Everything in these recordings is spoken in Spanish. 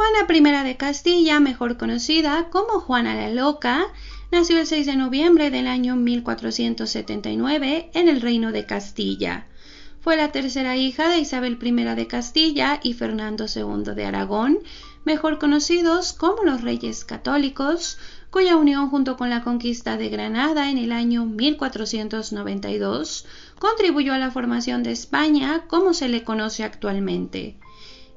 Juana I de Castilla, mejor conocida como Juana la Loca, nació el 6 de noviembre del año 1479 en el Reino de Castilla. Fue la tercera hija de Isabel I de Castilla y Fernando II de Aragón, mejor conocidos como los Reyes Católicos, cuya unión junto con la conquista de Granada en el año 1492 contribuyó a la formación de España como se le conoce actualmente.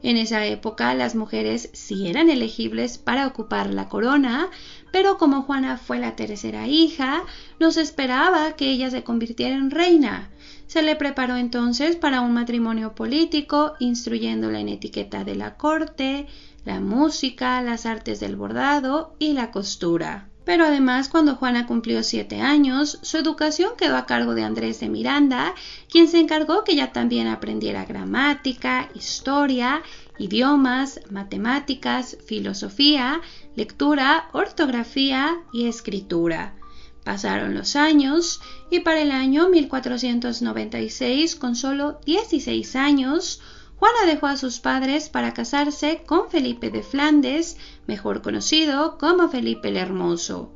En esa época las mujeres sí eran elegibles para ocupar la corona, pero como Juana fue la tercera hija, no se esperaba que ella se convirtiera en reina. Se le preparó entonces para un matrimonio político, instruyéndola en etiqueta de la corte, la música, las artes del bordado y la costura. Pero además, cuando Juana cumplió 7 años, su educación quedó a cargo de Andrés de Miranda, quien se encargó que ella también aprendiera gramática, historia, idiomas, matemáticas, filosofía, lectura, ortografía y escritura. Pasaron los años y para el año 1496, con solo 16 años, Juana dejó a sus padres para casarse con Felipe de Flandes, mejor conocido como Felipe el Hermoso.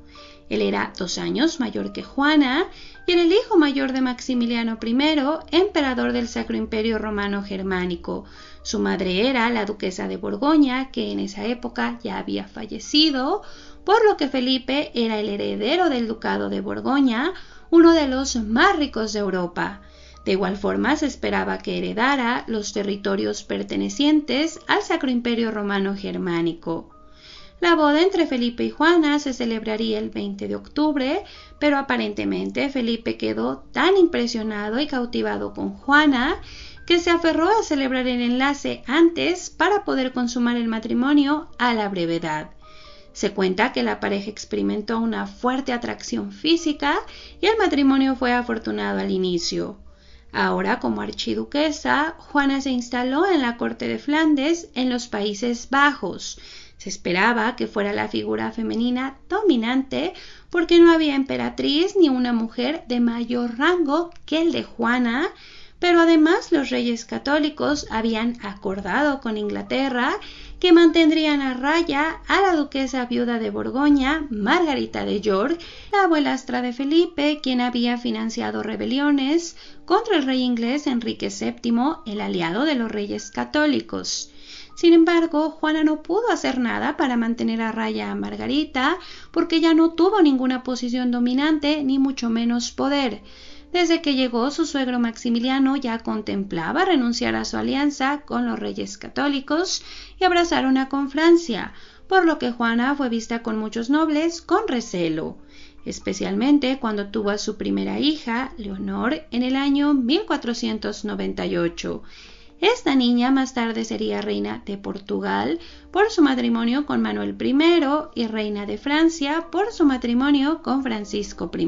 Él era 2 años mayor que Juana y era el hijo mayor de Maximiliano I, emperador del Sacro Imperio Romano Germánico. Su madre era la duquesa de Borgoña, que en esa época ya había fallecido, por lo que Felipe era el heredero del ducado de Borgoña, uno de los más ricos de Europa. De igual forma, se esperaba que heredara los territorios pertenecientes al Sacro Imperio Romano Germánico. La boda entre Felipe y Juana se celebraría el 20 de octubre, pero aparentemente Felipe quedó tan impresionado y cautivado con Juana que se aferró a celebrar el enlace antes para poder consumar el matrimonio a la brevedad. Se cuenta que la pareja experimentó una fuerte atracción física y el matrimonio fue afortunado al inicio. Ahora, como archiduquesa, Juana se instaló en la corte de Flandes, en los Países Bajos. Se esperaba que fuera la figura femenina dominante porque no había emperatriz ni una mujer de mayor rango que el de Juana, pero además los reyes católicos habían acordado con Inglaterra que mantendrían a raya a la duquesa viuda de Borgoña, Margarita de York, la abuelastra de Felipe, quien había financiado rebeliones contra el rey inglés Enrique VII, el aliado de los reyes católicos. Sin embargo, Juana no pudo hacer nada para mantener a raya a Margarita porque ya no tuvo ninguna posición dominante ni mucho menos poder. Desde que llegó, su suegro Maximiliano ya contemplaba renunciar a su alianza con los reyes católicos y abrazaron con Francia, por lo que Juana fue vista con muchos nobles con recelo, especialmente cuando tuvo a su primera hija, Leonor, en el año 1498. Esta niña más tarde sería reina de Portugal por su matrimonio con Manuel I y reina de Francia por su matrimonio con Francisco I.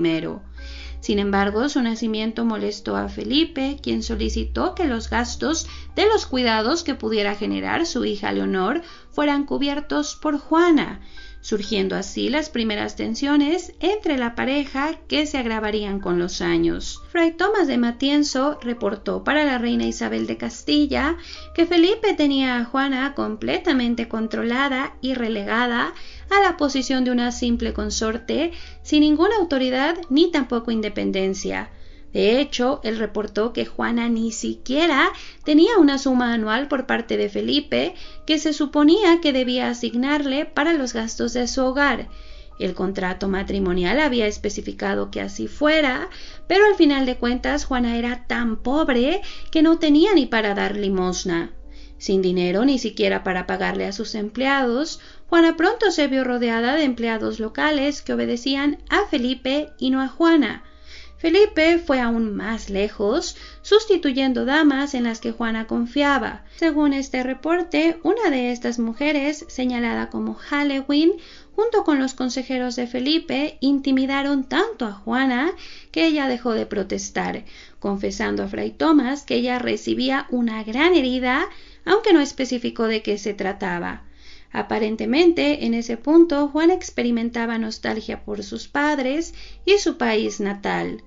Sin embargo, su nacimiento molestó a Felipe, quien solicitó que los gastos de los cuidados que pudiera generar su hija Leonor fueran cubiertos por Juana, surgiendo así las primeras tensiones entre la pareja que se agravarían con los años. Fray Tomás de Matienzo reportó para la reina Isabel de Castilla que Felipe tenía a Juana completamente controlada y relegada a la posición de una simple consorte sin ninguna autoridad ni tampoco independencia. De hecho, él reportó que Juana ni siquiera tenía una suma anual por parte de Felipe que se suponía que debía asignarle para los gastos de su hogar. El contrato matrimonial había especificado que así fuera, pero al final de cuentas Juana era tan pobre que no tenía ni para dar limosna. Sin dinero ni siquiera para pagarle a sus empleados, Juana pronto se vio rodeada de empleados locales que obedecían a Felipe y no a Juana. Felipe fue aún más lejos, sustituyendo damas en las que Juana confiaba. Según este reporte, una de estas mujeres, señalada como Halloween, junto con los consejeros de Felipe, intimidaron tanto a Juana que ella dejó de protestar, confesando a Fray Tomás que ella recibía una gran herida, aunque no especificó de qué se trataba. Aparentemente, en ese punto, Juana experimentaba nostalgia por sus padres y su país natal.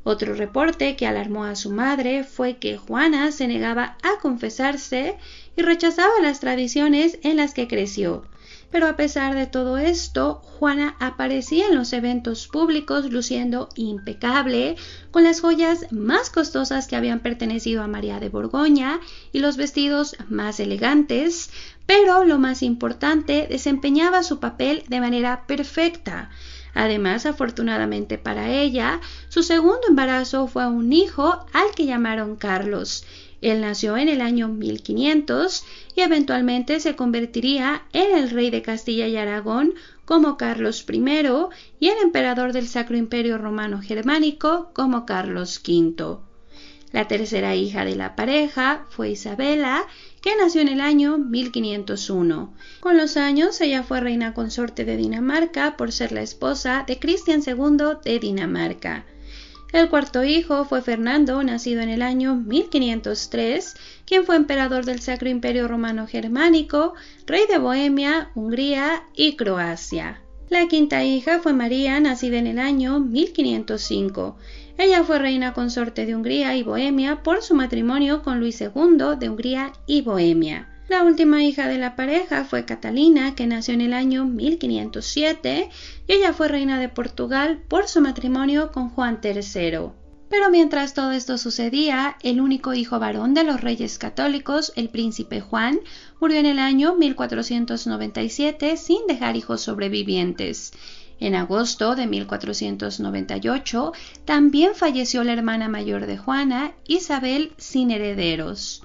Otro reporte que alarmó a su madre fue que Juana se negaba a confesarse y rechazaba las tradiciones en las que creció. Pero a pesar de todo esto, Juana aparecía en los eventos públicos luciendo impecable, con las joyas más costosas que habían pertenecido a María de Borgoña y los vestidos más elegantes, pero lo más importante, desempeñaba su papel de manera perfecta. Además, afortunadamente para ella, su segundo embarazo fue un hijo al que llamaron Carlos. Él nació en el año 1500 y eventualmente se convertiría en el rey de Castilla y Aragón como Carlos I y el emperador del Sacro Imperio Romano Germánico como Carlos V. La tercera hija de la pareja fue Isabela, que nació en el año 1501. Con los años, ella fue reina consorte de Dinamarca por ser la esposa de Cristian II de Dinamarca. El cuarto hijo fue Fernando, nacido en el año 1503, quien fue emperador del Sacro Imperio Romano Germánico, rey de Bohemia, Hungría y Croacia. La quinta hija fue María, nacida en el año 1505. Ella fue reina consorte de Hungría y Bohemia por su matrimonio con Luis II de Hungría y Bohemia. La última hija de la pareja fue Catalina, que nació en el año 1507, y ella fue reina de Portugal por su matrimonio con Juan III. Pero mientras todo esto sucedía, el único hijo varón de los reyes católicos, el príncipe Juan, murió en el año 1497 sin dejar hijos sobrevivientes. En agosto de 1498 también falleció la hermana mayor de Juana, Isabel, sin herederos.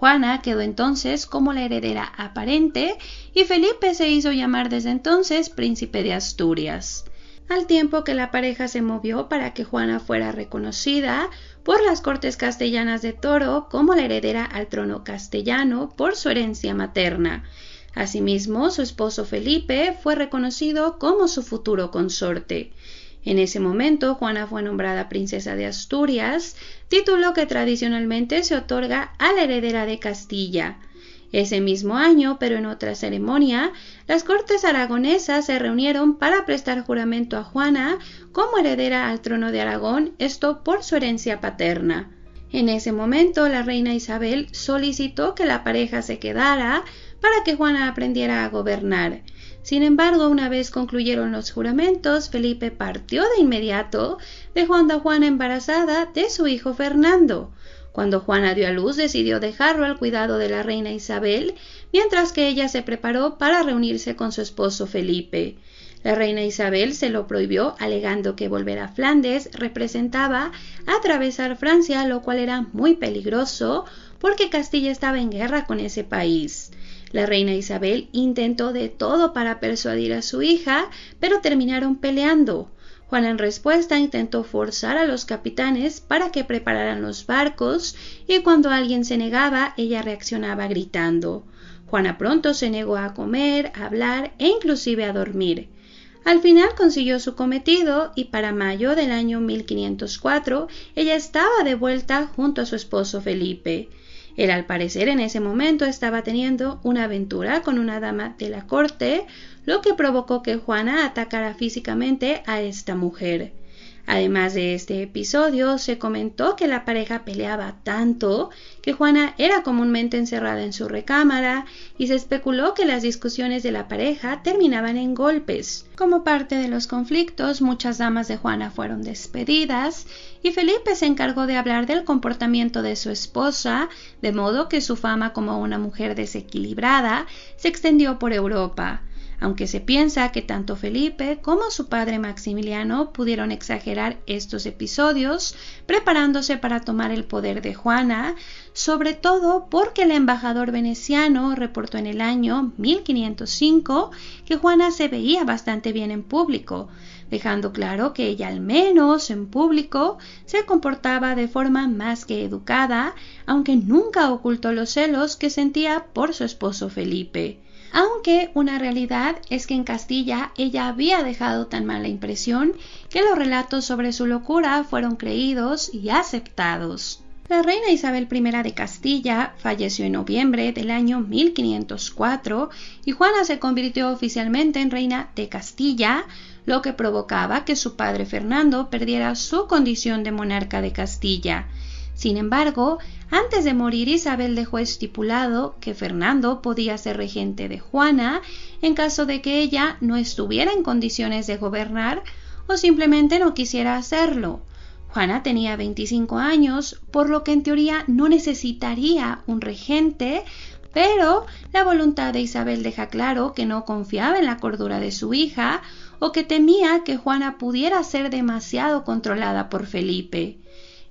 Juana quedó entonces como la heredera aparente y Felipe se hizo llamar desde entonces príncipe de Asturias. Al tiempo que la pareja se movió para que Juana fuera reconocida por las Cortes Castellanas de Toro como la heredera al trono castellano por su herencia materna. Asimismo, su esposo Felipe fue reconocido como su futuro consorte. En ese momento, Juana fue nombrada princesa de Asturias, título que tradicionalmente se otorga a la heredera de Castilla. Ese mismo año, pero en otra ceremonia, las Cortes aragonesas se reunieron para prestar juramento a Juana como heredera al trono de Aragón, esto por su herencia paterna. En ese momento, la reina Isabel solicitó que la pareja se quedara para que Juana aprendiera a gobernar. Sin embargo, una vez concluyeron los juramentos, Felipe partió de inmediato, dejando a Juana embarazada de su hijo Fernando. Cuando Juana dio a luz, decidió dejarlo al cuidado de la reina Isabel, mientras que ella se preparó para reunirse con su esposo Felipe. La reina Isabel se lo prohibió, alegando que volver a Flandes representaba atravesar Francia, lo cual era muy peligroso, porque Castilla estaba en guerra con ese país. La reina Isabel intentó de todo para persuadir a su hija, pero terminaron peleando. Juana en respuesta intentó forzar a los capitanes para que prepararan los barcos y cuando alguien se negaba, ella reaccionaba gritando. Juana pronto se negó a comer, a hablar e inclusive a dormir. Al final consiguió su cometido y para mayo del año 1504 ella estaba de vuelta junto a su esposo Felipe. Él al parecer en ese momento estaba teniendo una aventura con una dama de la corte, lo que provocó que Juana atacara físicamente a esta mujer. Además de este episodio, se comentó que la pareja peleaba tanto que Juana era comúnmente encerrada en su recámara y se especuló que las discusiones de la pareja terminaban en golpes. Como parte de los conflictos, muchas damas de Juana fueron despedidas y Felipe se encargó de hablar del comportamiento de su esposa, de modo que su fama como una mujer desequilibrada se extendió por Europa. Aunque se piensa que tanto Felipe como su padre Maximiliano pudieron exagerar estos episodios, preparándose para tomar el poder de Juana, sobre todo porque el embajador veneciano reportó en el año 1505 que Juana se veía bastante bien en público, dejando claro que ella al menos en público se comportaba de forma más que educada, aunque nunca ocultó los celos que sentía por su esposo Felipe. Aunque una realidad es que en Castilla ella había dejado tan mala impresión que los relatos sobre su locura fueron creídos y aceptados. La reina Isabel I de Castilla falleció en noviembre del año 1504 y Juana se convirtió oficialmente en reina de Castilla, lo que provocaba que su padre Fernando perdiera su condición de monarca de Castilla. Sin embargo, antes de morir, Isabel dejó estipulado que Fernando podía ser regente de Juana en caso de que ella no estuviera en condiciones de gobernar o simplemente no quisiera hacerlo. Juana tenía 25 años, por lo que en teoría no necesitaría un regente, pero la voluntad de Isabel deja claro que no confiaba en la cordura de su hija o que temía que Juana pudiera ser demasiado controlada por Felipe.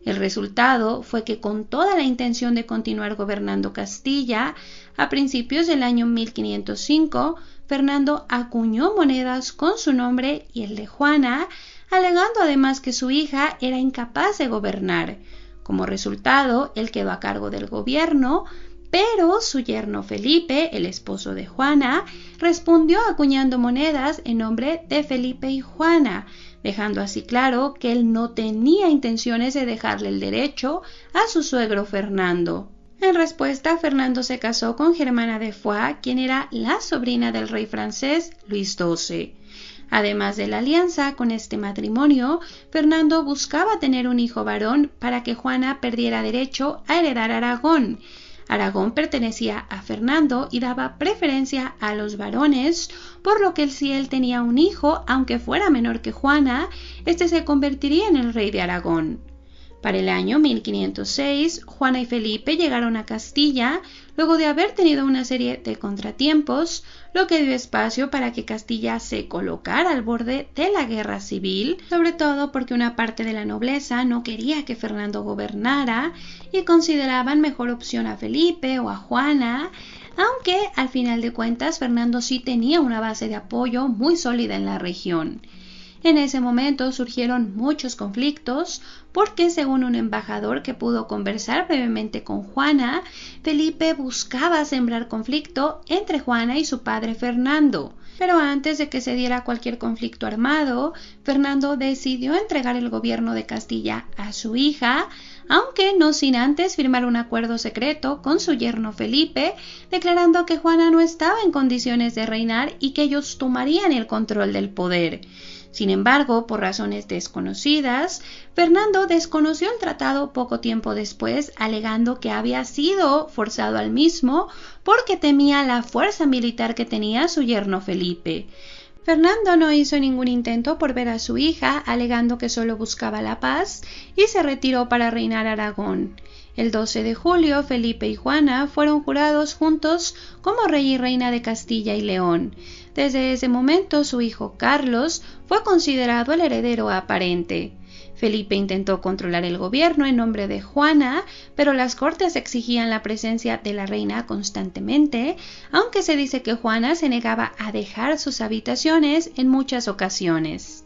El resultado fue que, con toda la intención de continuar gobernando Castilla, a principios del año 1505, Fernando acuñó monedas con su nombre y el de Juana, alegando además que su hija era incapaz de gobernar. Como resultado, él quedó a cargo del gobierno, pero su yerno Felipe, el esposo de Juana, respondió acuñando monedas en nombre de Felipe y Juana, dejando así claro que él no tenía intenciones de dejarle el derecho a su suegro Fernando. En respuesta, Fernando se casó con Germana de Foix, quien era la sobrina del rey francés Luis XII. Además de la alianza con este matrimonio, Fernando buscaba tener un hijo varón para que Juana perdiera derecho a heredar Aragón. Aragón pertenecía a Fernando y daba preferencia a los varones, por lo que si él tenía un hijo, aunque fuera menor que Juana, este se convertiría en el rey de Aragón. Para el año 1506, Juana y Felipe llegaron a Castilla, luego de haber tenido una serie de contratiempos, lo que dio espacio para que Castilla se colocara al borde de la guerra civil, sobre todo porque una parte de la nobleza no quería que Fernando gobernara y consideraban mejor opción a Felipe o a Juana, aunque al final de cuentas Fernando sí tenía una base de apoyo muy sólida en la región. En ese momento surgieron muchos conflictos porque, según un embajador que pudo conversar brevemente con Juana, Felipe buscaba sembrar conflicto entre Juana y su padre Fernando. Pero antes de que se diera cualquier conflicto armado, Fernando decidió entregar el gobierno de Castilla a su hija, aunque no sin antes firmar un acuerdo secreto con su yerno Felipe, declarando que Juana no estaba en condiciones de reinar y que ellos tomarían el control del poder. Sin embargo, por razones desconocidas, Fernando desconoció el tratado poco tiempo después, alegando que había sido forzado al mismo porque temía la fuerza militar que tenía su yerno Felipe. Fernando no hizo ningún intento por ver a su hija, alegando que solo buscaba la paz, y se retiró para reinar Aragón. El 12 de julio, Felipe y Juana fueron jurados juntos como rey y reina de Castilla y León. Desde ese momento, su hijo Carlos fue considerado el heredero aparente. Felipe intentó controlar el gobierno en nombre de Juana, pero las cortes exigían la presencia de la reina constantemente, aunque se dice que Juana se negaba a dejar sus habitaciones en muchas ocasiones.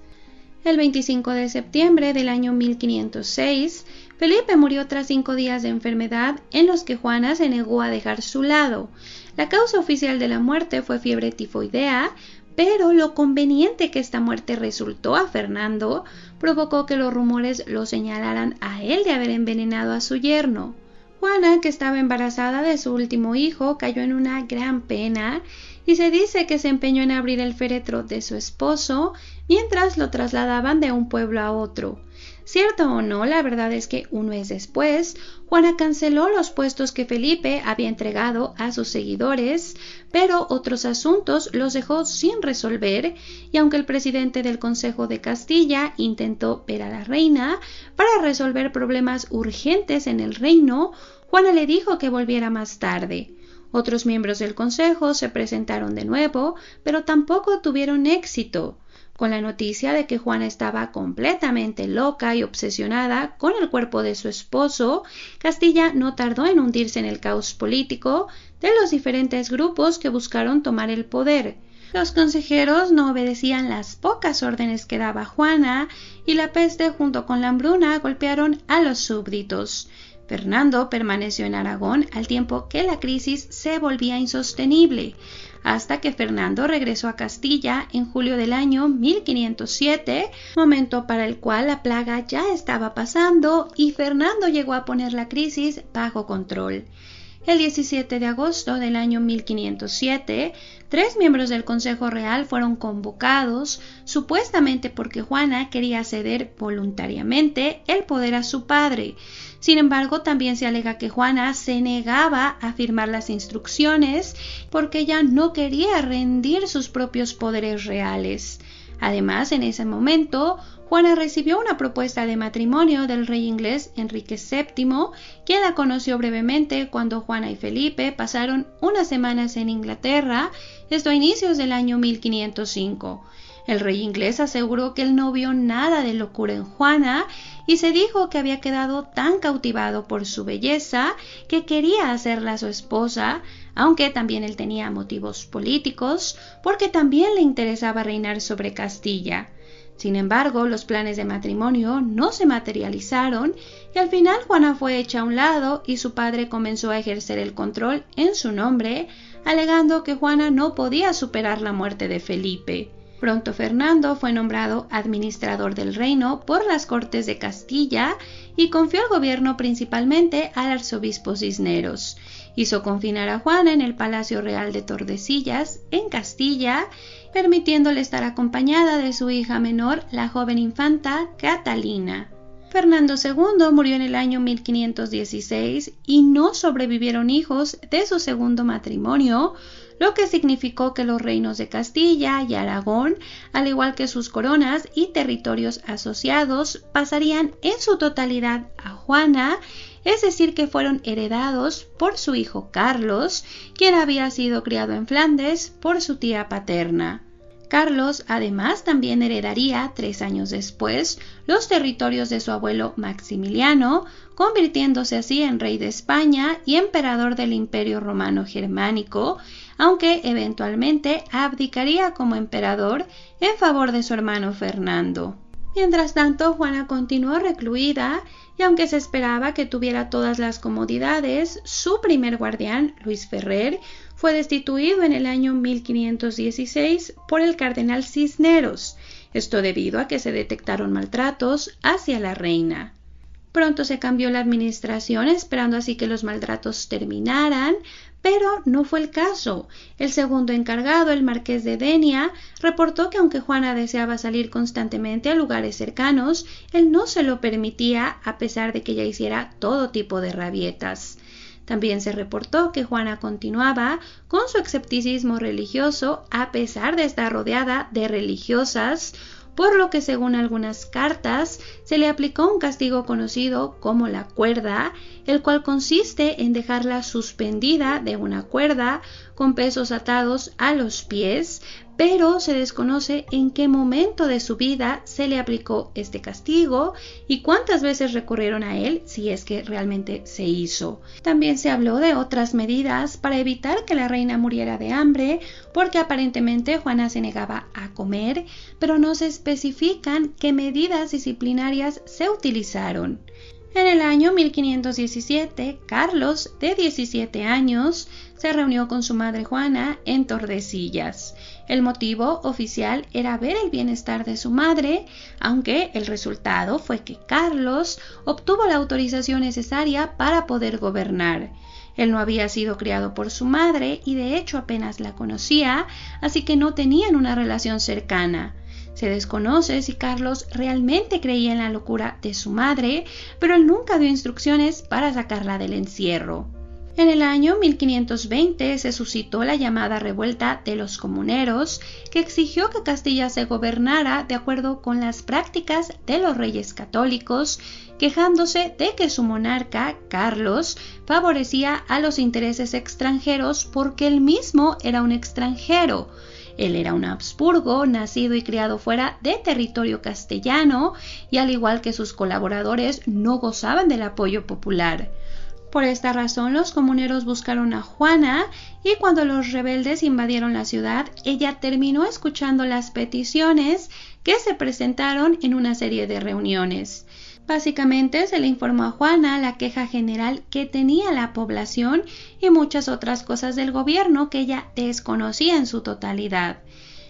El 25 de septiembre del año 1506, Felipe murió tras 5 días de enfermedad en los que Juana se negó a dejar su lado. La causa oficial de la muerte fue fiebre tifoidea, pero lo conveniente que esta muerte resultó a Fernando provocó que los rumores lo señalaran a él de haber envenenado a su yerno. Juana, que estaba embarazada de su último hijo, cayó en una gran pena y se dice que se empeñó en abrir el féretro de su esposo mientras lo trasladaban de un pueblo a otro. Cierto o no, la verdad es que un mes después, Juana canceló los puestos que Felipe había entregado a sus seguidores, pero otros asuntos los dejó sin resolver, y aunque el presidente del Consejo de Castilla intentó ver a la reina para resolver problemas urgentes en el reino, Juana le dijo que volviera más tarde. Otros miembros del consejo se presentaron de nuevo, pero tampoco tuvieron éxito. Con la noticia de que Juana estaba completamente loca y obsesionada con el cuerpo de su esposo, Castilla no tardó en hundirse en el caos político de los diferentes grupos que buscaron tomar el poder. Los consejeros no obedecían las pocas órdenes que daba Juana y la peste junto con la hambruna golpearon a los súbditos. Fernando permaneció en Aragón al tiempo que la crisis se volvía insostenible, hasta que Fernando regresó a Castilla en julio del año 1507, momento para el cual la plaga ya estaba pasando y Fernando llegó a poner la crisis bajo control. El 17 de agosto del año 1507, 3 miembros del Consejo Real fueron convocados, supuestamente porque Juana quería ceder voluntariamente el poder a su padre. Sin embargo, también se alega que Juana se negaba a firmar las instrucciones porque ella no quería rendir sus propios poderes reales. Además, en ese momento, Juana recibió una propuesta de matrimonio del rey inglés Enrique VII, quien la conoció brevemente cuando Juana y Felipe pasaron unas semanas en Inglaterra, esto a inicios del año 1505. El rey inglés aseguró que él no vio nada de locura en Juana y se dijo que había quedado tan cautivado por su belleza que quería hacerla su esposa, aunque también él tenía motivos políticos, porque también le interesaba reinar sobre Castilla. Sin embargo, los planes de matrimonio no se materializaron y al final Juana fue hecha a un lado y su padre comenzó a ejercer el control en su nombre, alegando que Juana no podía superar la muerte de Felipe. Pronto Fernando fue nombrado administrador del reino por las Cortes de Castilla y confió el gobierno principalmente al arzobispo Cisneros. Hizo confinar a Juana en el Palacio Real de Tordesillas, en Castilla, permitiéndole estar acompañada de su hija menor, la joven infanta Catalina. Fernando II murió en el año 1516 y no sobrevivieron hijos de su segundo matrimonio, lo que significó que los reinos de Castilla y Aragón, al igual que sus coronas y territorios asociados, pasarían en su totalidad a Juana, es decir, que fueron heredados por su hijo Carlos, quien había sido criado en Flandes por su tía paterna. Carlos, además, también heredaría 3 años después los territorios de su abuelo Maximiliano, convirtiéndose así en rey de España y emperador del Imperio Romano Germánico, aunque eventualmente abdicaría como emperador en favor de su hermano Fernando. Mientras tanto, Juana continuó recluida y aunque se esperaba que tuviera todas las comodidades, su primer guardián, Luis Ferrer, fue destituido en el año 1516 por el cardenal Cisneros, esto debido a que se detectaron maltratos hacia la reina. Pronto se cambió la administración, esperando así que los maltratos terminaran, pero no fue el caso. El segundo encargado, el marqués de Denia, reportó que aunque Juana deseaba salir constantemente a lugares cercanos, él no se lo permitía a pesar de que ella hiciera todo tipo de rabietas. También se reportó que Juana continuaba con su escepticismo religioso a pesar de estar rodeada de religiosas, por lo que según algunas cartas se le aplicó un castigo conocido como la cuerda, el cual consiste en dejarla suspendida de una cuerda con pesos atados a los pies, pero se desconoce en qué momento de su vida se le aplicó este castigo y cuántas veces recurrieron a él si es que realmente se hizo. También se habló de otras medidas para evitar que la reina muriera de hambre, porque aparentemente Juana se negaba a comer, pero no se especifican qué medidas disciplinarias se utilizaron. En el año 1517, Carlos, de 17 años, se reunió con su madre Juana en Tordesillas. El motivo oficial era ver el bienestar de su madre, aunque el resultado fue que Carlos obtuvo la autorización necesaria para poder gobernar. Él no había sido criado por su madre y de hecho apenas la conocía, así que no tenían una relación cercana. Se desconoce si Carlos realmente creía en la locura de su madre, pero él nunca dio instrucciones para sacarla del encierro. En el año 1520 se suscitó la llamada revuelta de los comuneros, que exigió que Castilla se gobernara de acuerdo con las prácticas de los reyes católicos, quejándose de que su monarca, Carlos, favorecía a los intereses extranjeros porque él mismo era un extranjero. Él era un Habsburgo, nacido y criado fuera de territorio castellano, y al igual que sus colaboradores, no gozaban del apoyo popular. Por esta razón, los comuneros buscaron a Juana y cuando los rebeldes invadieron la ciudad, ella terminó escuchando las peticiones que se presentaron en una serie de reuniones. Básicamente se le informó a Juana la queja general que tenía la población y muchas otras cosas del gobierno que ella desconocía en su totalidad.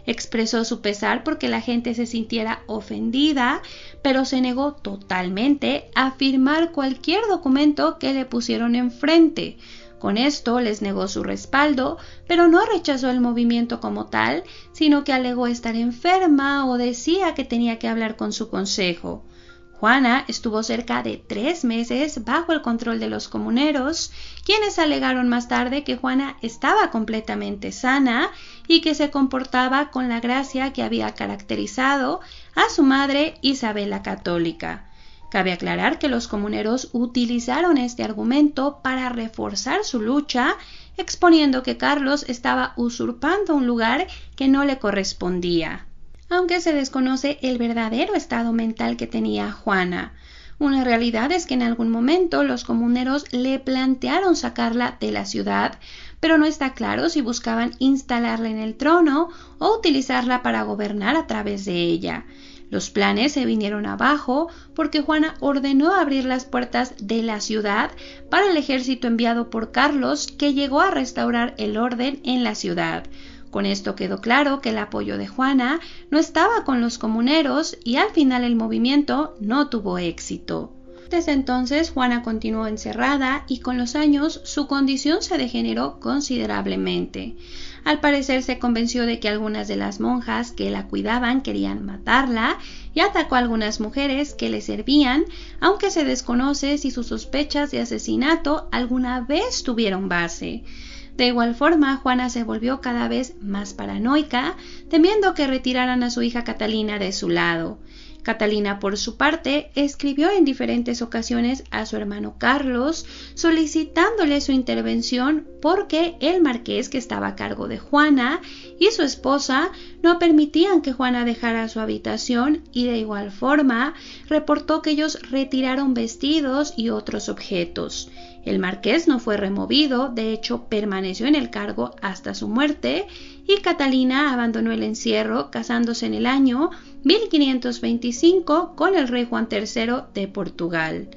Expresó su pesar porque la gente se sintiera ofendida, pero se negó totalmente a firmar cualquier documento que le pusieron enfrente. Con esto les negó su respaldo, pero no rechazó el movimiento como tal, sino que alegó estar enferma o decía que tenía que hablar con su consejo. Juana estuvo cerca de 3 meses bajo el control de los comuneros, quienes alegaron más tarde que Juana estaba completamente sana y que se comportaba con la gracia que había caracterizado a su madre Isabel la Católica. Cabe aclarar que los comuneros utilizaron este argumento para reforzar su lucha, exponiendo que Carlos estaba usurpando un lugar que no le correspondía. Aunque se desconoce el verdadero estado mental que tenía Juana. Una realidad es que en algún momento los comuneros le plantearon sacarla de la ciudad, pero no está claro si buscaban instalarla en el trono o utilizarla para gobernar a través de ella. Los planes se vinieron abajo porque Juana ordenó abrir las puertas de la ciudad para el ejército enviado por Carlos, que llegó a restaurar el orden en la ciudad. Con esto quedó claro que el apoyo de Juana no estaba con los comuneros y al final el movimiento no tuvo éxito. Desde entonces Juana continuó encerrada y con los años su condición se degeneró considerablemente. Al parecer se convenció de que algunas de las monjas que la cuidaban querían matarla y atacó a algunas mujeres que le servían, aunque se desconoce si sus sospechas de asesinato alguna vez tuvieron base. De igual forma, Juana se volvió cada vez más paranoica, temiendo que retiraran a su hija Catalina de su lado. Catalina, por su parte, escribió en diferentes ocasiones a su hermano Carlos, solicitándole su intervención porque el marqués, que estaba a cargo de Juana, y su esposa no permitían que Juana dejara su habitación, y de igual forma reportó que ellos retiraron vestidos y otros objetos. El marqués no fue removido, de hecho permaneció en el cargo hasta su muerte, y Catalina abandonó el encierro casándose en el año 1525 con el rey Juan III de Portugal.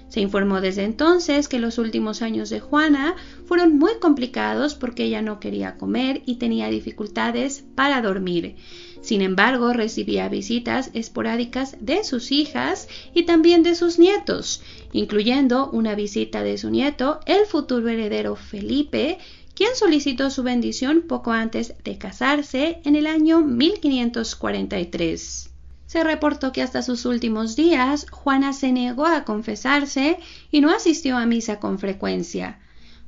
Se informó desde entonces que los últimos años de Juana fueron muy complicados porque ella no quería comer y tenía dificultades para dormir. Sin embargo, recibía visitas esporádicas de sus hijas y también de sus nietos, incluyendo una visita de su nieto, el futuro heredero Felipe, quien solicitó su bendición poco antes de casarse en el año 1543. Se reportó que hasta sus últimos días Juana se negó a confesarse y no asistió a misa con frecuencia.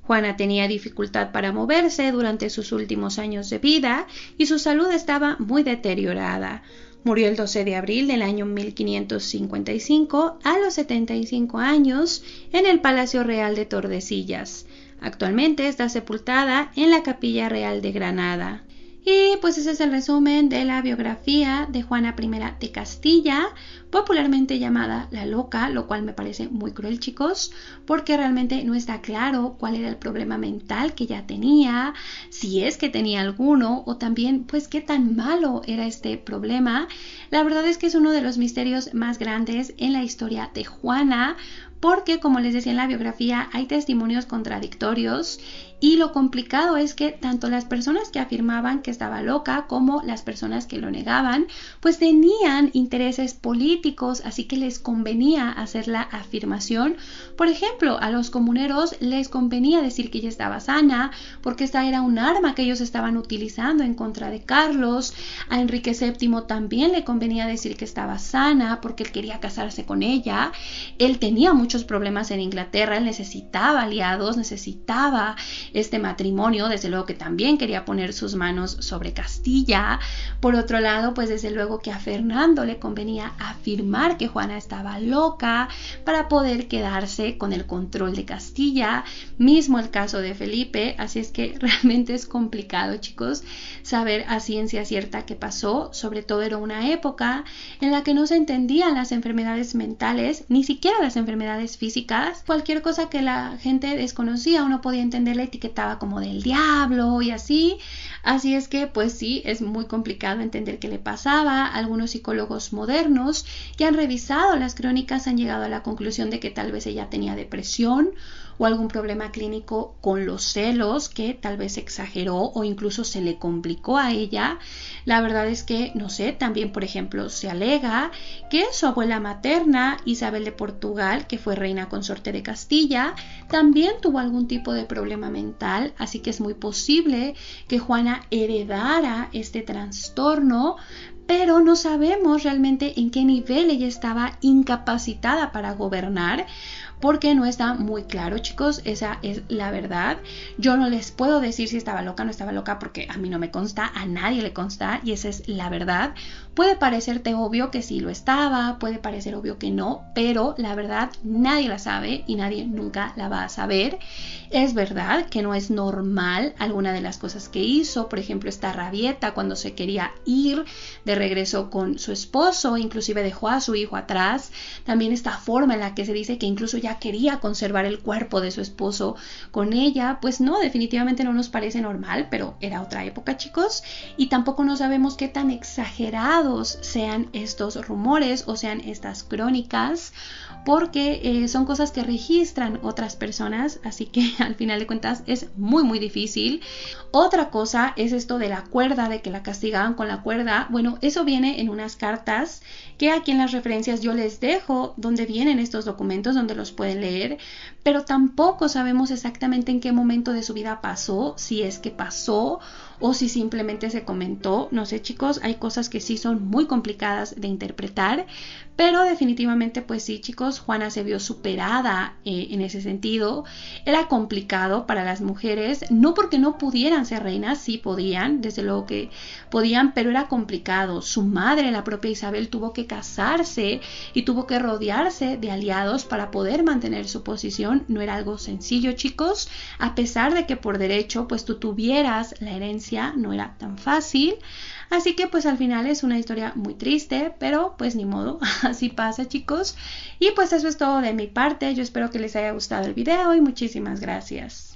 Juana tenía dificultad para moverse durante sus últimos años de vida y su salud estaba muy deteriorada. Murió el 12 de abril del año 1555 a los 75 años en el Palacio Real de Tordesillas. Actualmente está sepultada en la Capilla Real de Granada. Y pues ese es el resumen de la biografía de Juana I de Castilla, popularmente llamada La Loca, lo cual me parece muy cruel, chicos, porque realmente no está claro cuál era el problema mental que ella tenía, si es que tenía alguno, o también pues qué tan malo era este problema. La verdad es que es uno de los misterios más grandes en la historia de Juana, porque como les decía en la biografía hay testimonios contradictorios y lo complicado es que tanto las personas que afirmaban que estaba loca como las personas que lo negaban pues tenían intereses políticos, así que les convenía hacer la afirmación. Por ejemplo, a los comuneros les convenía decir que ella estaba sana porque esta era un arma que ellos estaban utilizando en contra de Carlos. A Enrique VII también le convenía decir que estaba sana porque él quería casarse con ella. Él tenía muchos problemas en Inglaterra, él necesitaba aliados, necesitaba este matrimonio, desde luego que también quería poner sus manos sobre Castilla. Por otro lado, pues desde luego que a Fernando le convenía afirmar que Juana estaba loca para poder quedarse con el control de Castilla, mismo el caso de Felipe, así es que realmente es complicado, chicos, saber a ciencia cierta qué pasó. Sobre todo era una época en la que no se entendían las enfermedades mentales, ni siquiera las enfermedades enfermedades físicas. Cualquier cosa que la gente desconocía o no podía entender la etiquetaba como del diablo y así. Así es que pues sí, es muy complicado entender qué le pasaba. Algunos psicólogos modernos que han revisado las crónicas han llegado a la conclusión de que tal vez ella tenía depresión o algún problema clínico con los celos que tal vez exageró o incluso se le complicó a ella. La verdad es que, no sé, también por ejemplo se alega que su abuela materna, Isabel de Portugal, que fue reina consorte de Castilla, también tuvo algún tipo de problema mental, así que es muy posible que Juana heredara este trastorno, pero no sabemos realmente en qué nivel ella estaba incapacitada para gobernar, porque no está muy claro, chicos, esa es la verdad. Yo no les puedo decir si estaba loca o no estaba loca porque a mí no me consta, a nadie le consta y esa es la verdad. Puede parecerte obvio que sí lo estaba, puede parecer obvio que no, pero la verdad nadie la sabe y nadie nunca la va a saber. Es verdad que no es normal alguna de las cosas que hizo, por ejemplo esta rabieta cuando se quería ir de regreso con su esposo, inclusive dejó a su hijo atrás. También esta forma en la que se dice que incluso ya quería conservar el cuerpo de su esposo con ella, pues no, definitivamente no nos parece normal, pero era otra época, chicos, y tampoco no sabemos qué tan exagerados sean estos rumores o sean estas crónicas, porque son cosas que registran otras personas, así que al final de cuentas es muy difícil. Otra cosa es esto de la cuerda, de que la castigaban con la cuerda. Bueno, eso viene en unas cartas que aquí en las referencias yo les dejo donde vienen estos documentos, donde los pueden leer, pero tampoco sabemos exactamente en qué momento de su vida pasó, si es que pasó o si simplemente se comentó. No sé, chicos, hay cosas que sí son muy complicadas de interpretar, pero definitivamente pues sí, chicos, Juana se vio superada en ese sentido. Era complicado para las mujeres, no porque no pudieran ser reinas, sí podían, desde luego que podían, pero era complicado. Su madre, la propia Isabel, tuvo que casarse y tuvo que rodearse de aliados para poder mantener su posición. No era algo sencillo, chicos, a pesar de que por derecho pues tú tuvieras la herencia, no era tan fácil. Así que pues al final es una historia muy triste, pero pues ni modo, así pasa, chicos. Y pues eso es todo de mi parte. Yo espero que les haya gustado el video y muchísimas gracias.